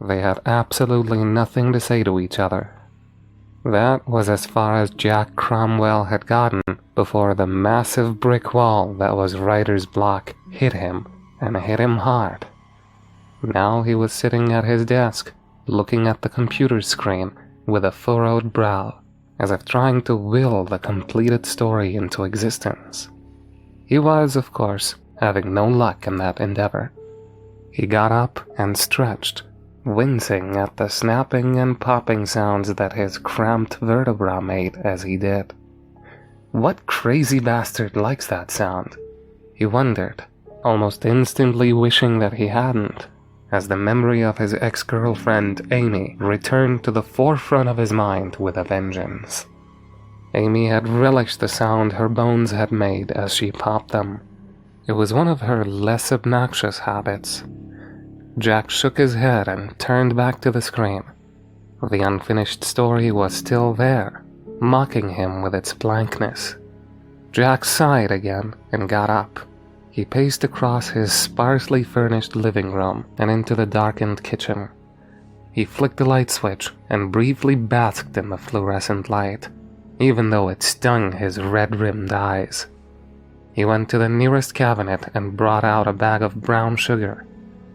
They had absolutely nothing to say to each other. That was as far as Jack Cromwell had gotten before the massive brick wall that was writer's block hit him, and hit him hard. Now he was sitting at his desk, looking at the computer screen with a furrowed brow, as if trying to will the completed story into existence. He was, of course, having no luck in that endeavor. He got up and stretched, wincing at the snapping and popping sounds that his cramped vertebra made as he did. What crazy bastard likes that sound? He wondered, almost instantly wishing that he hadn't, as the memory of his ex-girlfriend Amy returned to the forefront of his mind with a vengeance. Amy had relished the sound her bones had made as she popped them. It was one of her less obnoxious habits. Jack shook his head and turned back to the screen. The unfinished story was still there, mocking him with its blankness. Jack sighed again and got up. He paced across his sparsely furnished living room and into the darkened kitchen. He flicked the light switch and briefly basked in the fluorescent light, even though it stung his red-rimmed eyes. He went to the nearest cabinet and brought out a bag of brown sugar.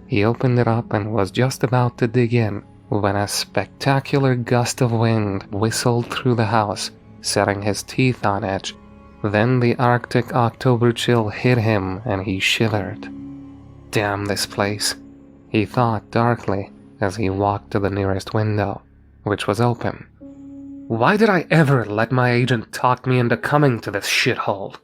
He opened it up and was just about to dig in when a spectacular gust of wind whistled through the house, setting his teeth on edge. Then the Arctic October chill hit him and he shivered. Damn this place, he thought darkly as he walked to the nearest window, which was open. Why did I ever let my agent talk me into coming to this shithole?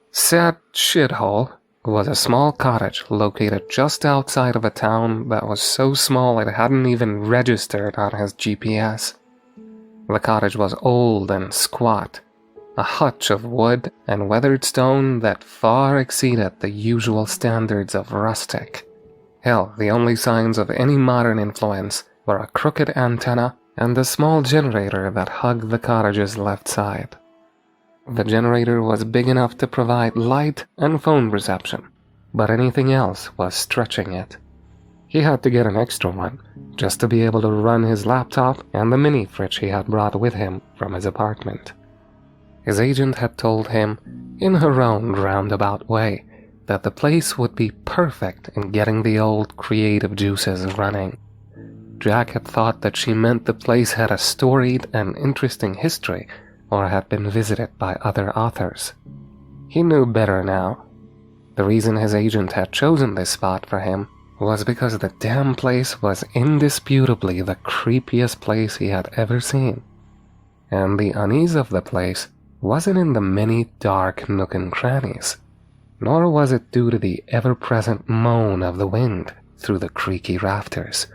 Said shithole was a small cottage located just outside of a town that was so small it hadn't even registered on his GPS. The cottage was old and squat, a hutch of wood and weathered stone that far exceeded the usual standards of rustic. Hell, the only signs of any modern influence were a crooked antenna and a small generator that hugged the cottage's left side. The generator was big enough to provide light and phone reception, but anything else was stretching it. He had to get an extra one, just to be able to run his laptop and the mini fridge he had brought with him from his apartment. His agent had told him, in her own roundabout way, that the place would be perfect in getting the old creative juices running. Jack had thought that she meant the place had a storied and interesting history, or had been visited by other authors. He knew better now. The reason his agent had chosen this spot for him was because the damn place was indisputably the creepiest place he had ever seen. And the unease of the place wasn't in the many dark nook and crannies, nor was it due to the ever-present moan of the wind through the creaky rafters,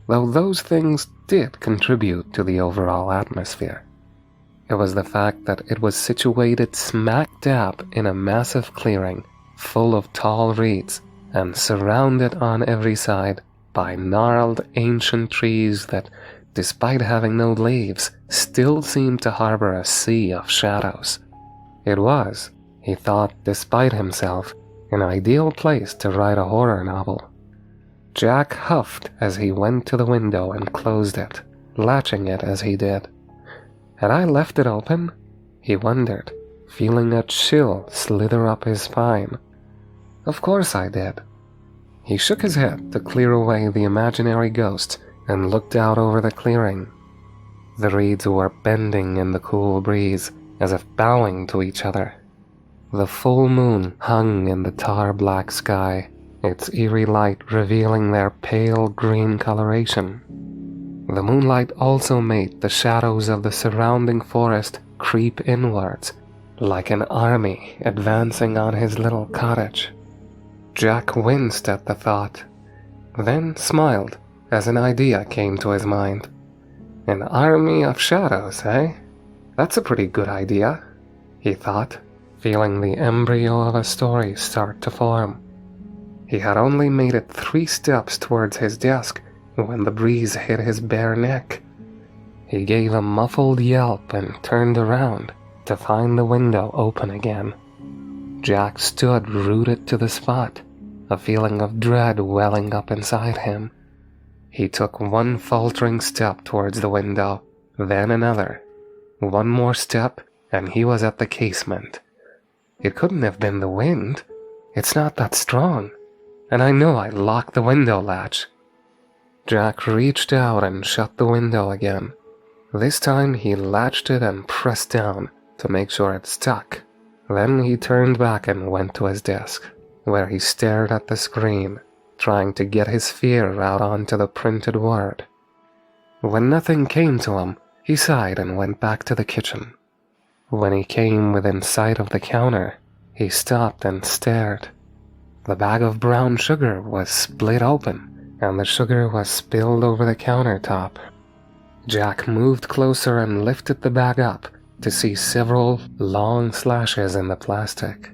though those things did contribute to the overall atmosphere. It was the fact that it was situated smack dab in a massive clearing full of tall reeds and surrounded on every side by gnarled ancient trees that, despite having no leaves, still seemed to harbor a sea of shadows. It was, he thought despite himself, an ideal place to write a horror novel. Jack huffed as he went to the window and closed it, latching it as he did. Had I left it open? He wondered, feeling a chill slither up his spine. Of course I did. He shook his head to clear away the imaginary ghosts and looked out over the clearing. The reeds were bending in the cool breeze, as if bowing to each other. The full moon hung in the tar-black sky, its eerie light revealing their pale green coloration. The moonlight also made the shadows of the surrounding forest creep inwards, like an army advancing on his little cottage. Jack winced at the thought, then smiled as an idea came to his mind. An army of shadows, eh? That's a pretty good idea, he thought, feeling the embryo of a story start to form. He had only made it 3 steps towards his desk when the breeze hit his bare neck. He gave a muffled yelp and turned around to find the window open again. Jack stood rooted to the spot, a feeling of dread welling up inside him. He took one faltering step towards the window, then another. One more step, and he was at the casement. It couldn't have been the wind. It's not that strong. And I know I locked the window latch. Jack reached out and shut the window again. This time he latched it and pressed down to make sure it stuck. Then he turned back and went to his desk, where he stared at the screen, trying to get his fear out onto the printed word. When nothing came to him, he sighed and went back to the kitchen. When he came within sight of the counter, he stopped and stared. The bag of brown sugar was split open, and the sugar was spilled over the countertop. Jack moved closer and lifted the bag up to see several long slashes in the plastic.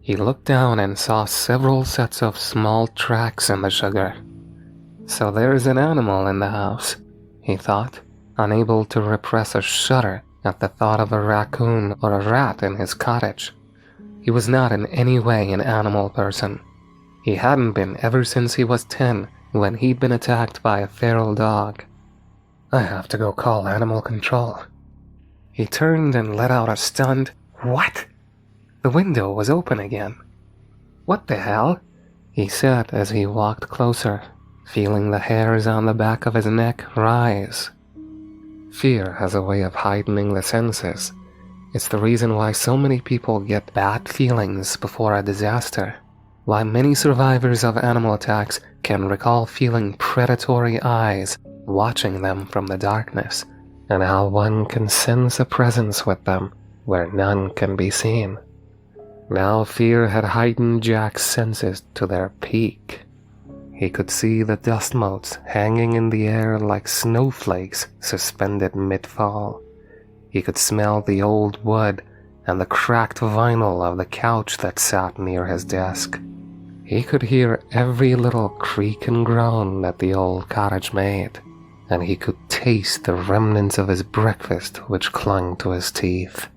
He looked down and saw several sets of small tracks in the sugar. So there's an animal in the house, he thought, unable to repress a shudder at the thought of a raccoon or a rat in his cottage. He was not in any way an animal person. He hadn't been ever since he was 10, when he'd been attacked by a feral dog. I have to go call animal control. He turned and let out a stunned, "What?" The window was open again. "What the hell?" he said as he walked closer, feeling the hairs on the back of his neck rise. Fear has a way of heightening the senses. It's the reason why so many people get bad feelings before a disaster, why many survivors of animal attacks can recall feeling predatory eyes watching them from the darkness, and how one can sense a presence with them where none can be seen. Now fear had heightened Jack's senses to their peak. He could see the dust motes hanging in the air like snowflakes suspended mid-fall. He could smell the old wood and the cracked vinyl of the couch that sat near his desk. He could hear every little creak and groan that the old cottage made, and he could taste the remnants of his breakfast which clung to his teeth.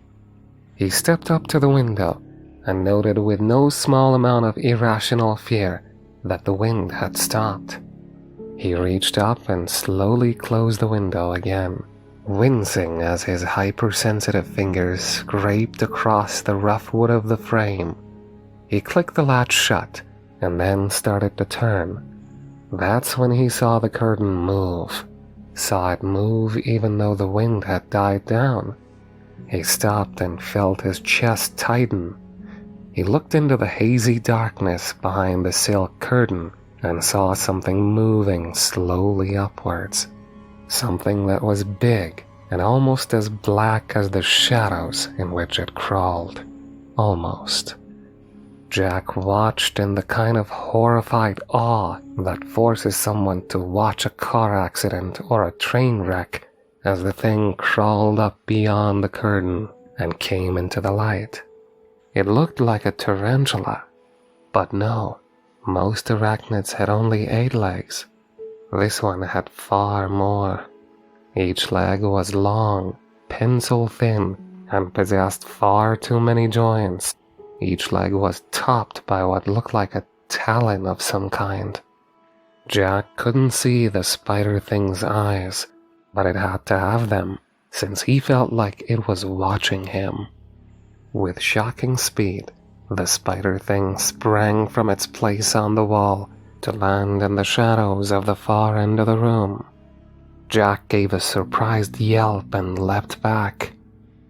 He stepped up to the window and noted with no small amount of irrational fear that the wind had stopped. He reached up and slowly closed the window again, wincing as his hypersensitive fingers scraped across the rough wood of the frame. He clicked the latch shut and then started to turn. That's when he saw the curtain move. Saw it move even though the wind had died down. He stopped and felt his chest tighten. He looked into the hazy darkness behind the silk curtain and saw something moving slowly upwards. Something that was big and almost as black as the shadows in which it crawled. Almost. Jack watched in the kind of horrified awe that forces someone to watch a car accident or a train wreck as the thing crawled up beyond the curtain and came into the light. It looked like a tarantula, but no, most arachnids had only 8 legs. This one had far more. Each leg was long, pencil-thin, and possessed far too many joints. Each leg was topped by what looked like a talon of some kind. Jack couldn't see the spider thing's eyes, but it had to have them, since he felt like it was watching him. With shocking speed, the spider thing sprang from its place on the wall to land in the shadows of the far end of the room. Jack gave a surprised yelp and leapt back.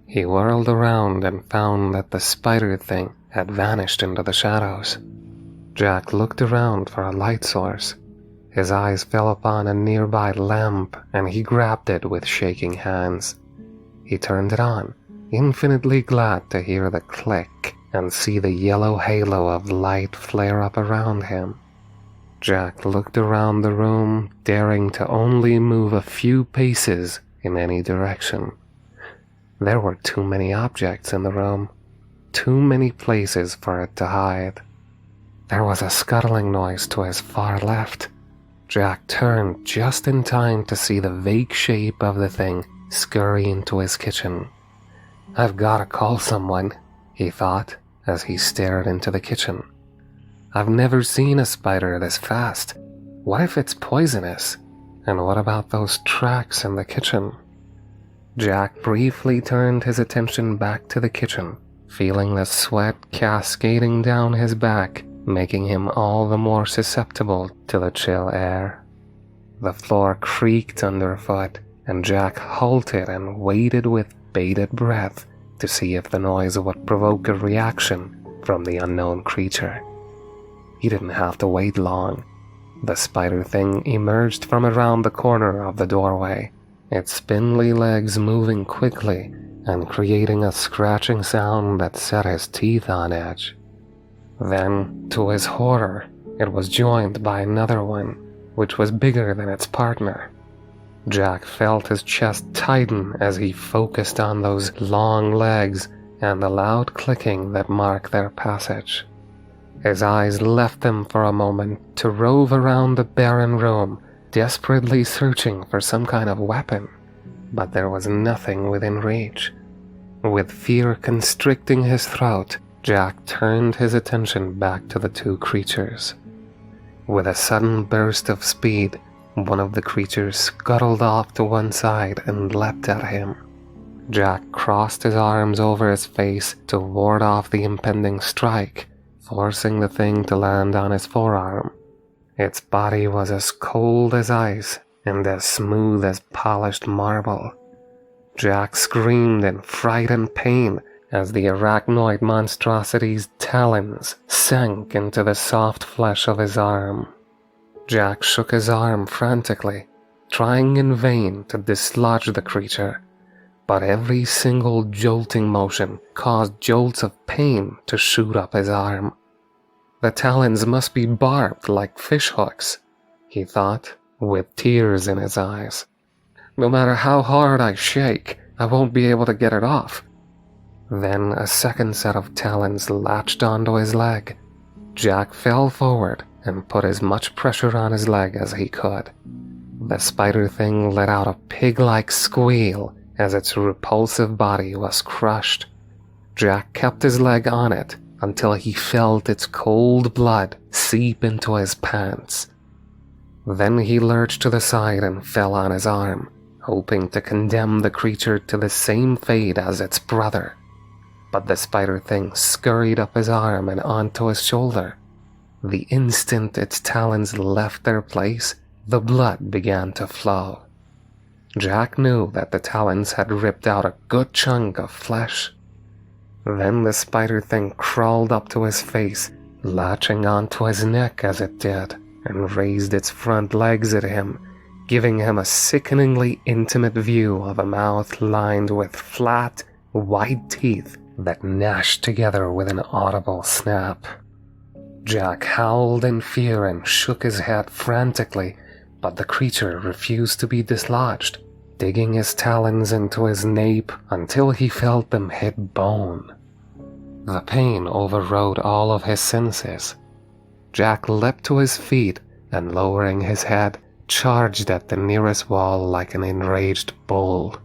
He whirled around and found that the spider thing had vanished into the shadows. Jack looked around for a light source. His eyes fell upon a nearby lamp, and he grabbed it with shaking hands. He turned it on, infinitely glad to hear the click and see the yellow halo of light flare up around him. Jack looked around the room, daring to only move a few paces in any direction. There were too many objects in the room, too many places for it to hide. There was a scuttling noise to his far left. Jack turned just in time to see the vague shape of the thing scurry into his kitchen. I've gotta call someone, he thought as he stared into the kitchen. I've never seen a spider this fast. What if it's poisonous? And what about those tracks in the kitchen? Jack briefly turned his attention back to the kitchen, feeling the sweat cascading down his back, making him all the more susceptible to the chill air. The floor creaked underfoot, and Jack halted and waited with bated breath to see if the noise would provoke a reaction from the unknown creature. He didn't have to wait long. The spider thing emerged from around the corner of the doorway, its spindly legs moving quickly and creating a scratching sound that set his teeth on edge. Then, to his horror, it was joined by another one, which was bigger than its partner. Jack felt his chest tighten as he focused on those long legs and the loud clicking that marked their passage. His eyes left them for a moment to rove around the barren room, desperately searching for some kind of weapon, but there was nothing within reach. With fear constricting his throat, Jack turned his attention back to the two creatures. With a sudden burst of speed, one of the creatures scuttled off to one side and leapt at him. Jack crossed his arms over his face to ward off the impending strike, forcing the thing to land on his forearm. Its body was as cold as ice and as smooth as polished marble. Jack screamed in fright and pain as the arachnoid monstrosity's talons sank into the soft flesh of his arm. Jack shook his arm frantically, trying in vain to dislodge the creature, but every single jolting motion caused jolts of pain to shoot up his arm. The talons must be barbed like fishhooks, he thought, with tears in his eyes. No matter how hard I shake, I won't be able to get it off. Then a second set of talons latched onto his leg. Jack fell forward and put as much pressure on his leg as he could. The spider thing let out a pig-like squeal as its repulsive body was crushed. Jack kept his leg on it until he felt its cold blood seep into his pants. Then he lurched to the side and fell on his arm, hoping to condemn the creature to the same fate as its brother. But the spider thing scurried up his arm and onto his shoulder. The instant its talons left their place, the blood began to flow. Jack knew that the talons had ripped out a good chunk of flesh. Then the spider thing crawled up to his face, latching onto his neck as it did, and raised its front legs at him, giving him a sickeningly intimate view of a mouth lined with flat, white teeth that gnashed together with an audible snap. Jack howled in fear and shook his head frantically, but the creature refused to be dislodged, digging his talons into his nape until he felt them hit bone. The pain overrode all of his senses. Jack leapt to his feet and, lowering his head, charged at the nearest wall like an enraged bull.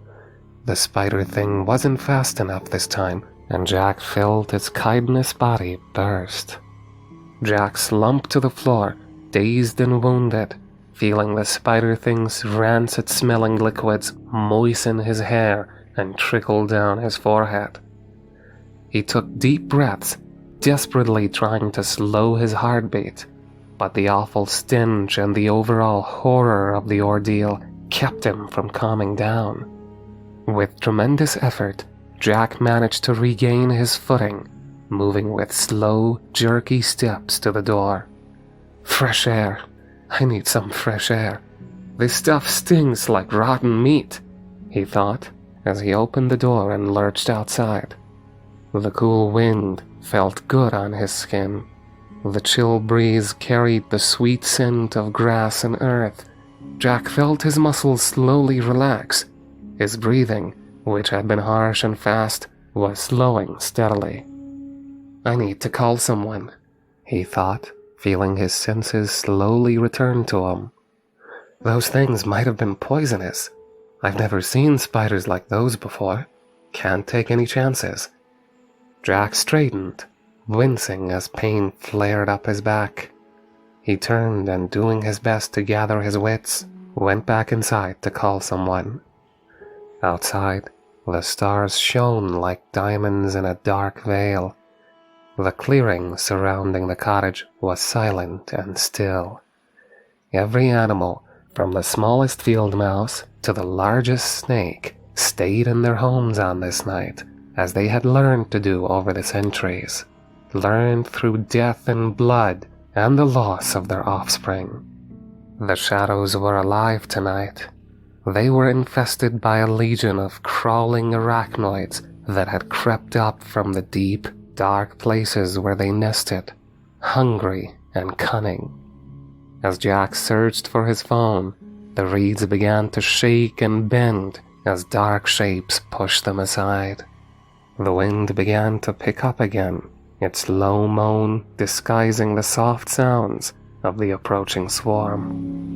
The spider thing wasn't fast enough this time, and Jack felt its chitinous body burst. Jack slumped to the floor, dazed and wounded, feeling the spider thing's rancid-smelling liquids moisten his hair and trickle down his forehead. He took deep breaths, desperately trying to slow his heartbeat, but the awful stench and the overall horror of the ordeal kept him from calming down. With tremendous effort, Jack managed to regain his footing, moving with slow, jerky steps to the door. Fresh air. I need some fresh air. This stuff stings like rotten meat, he thought, as he opened the door and lurched outside. The cool wind felt good on his skin. The chill breeze carried the sweet scent of grass and earth. Jack felt his muscles slowly relax. His breathing, which had been harsh and fast, was slowing steadily. I need to call someone, he thought, feeling his senses slowly return to him. Those things might have been poisonous. I've never seen spiders like those before. Can't take any chances. Jack straightened, wincing as pain flared up his back. He turned and, doing his best to gather his wits, went back inside to call someone. Outside, the stars shone like diamonds in a dark veil. The clearing surrounding the cottage was silent and still. Every animal, from the smallest field mouse to the largest snake, stayed in their homes on this night, as they had learned to do over the centuries, learned through death and blood and the loss of their offspring. The shadows were alive tonight. They were infested by a legion of crawling arachnoids that had crept up from the deep, dark places where they nested, hungry and cunning. As Jack searched for his phone, the reeds began to shake and bend as dark shapes pushed them aside. The wind began to pick up again, its low moan disguising the soft sounds of the approaching swarm.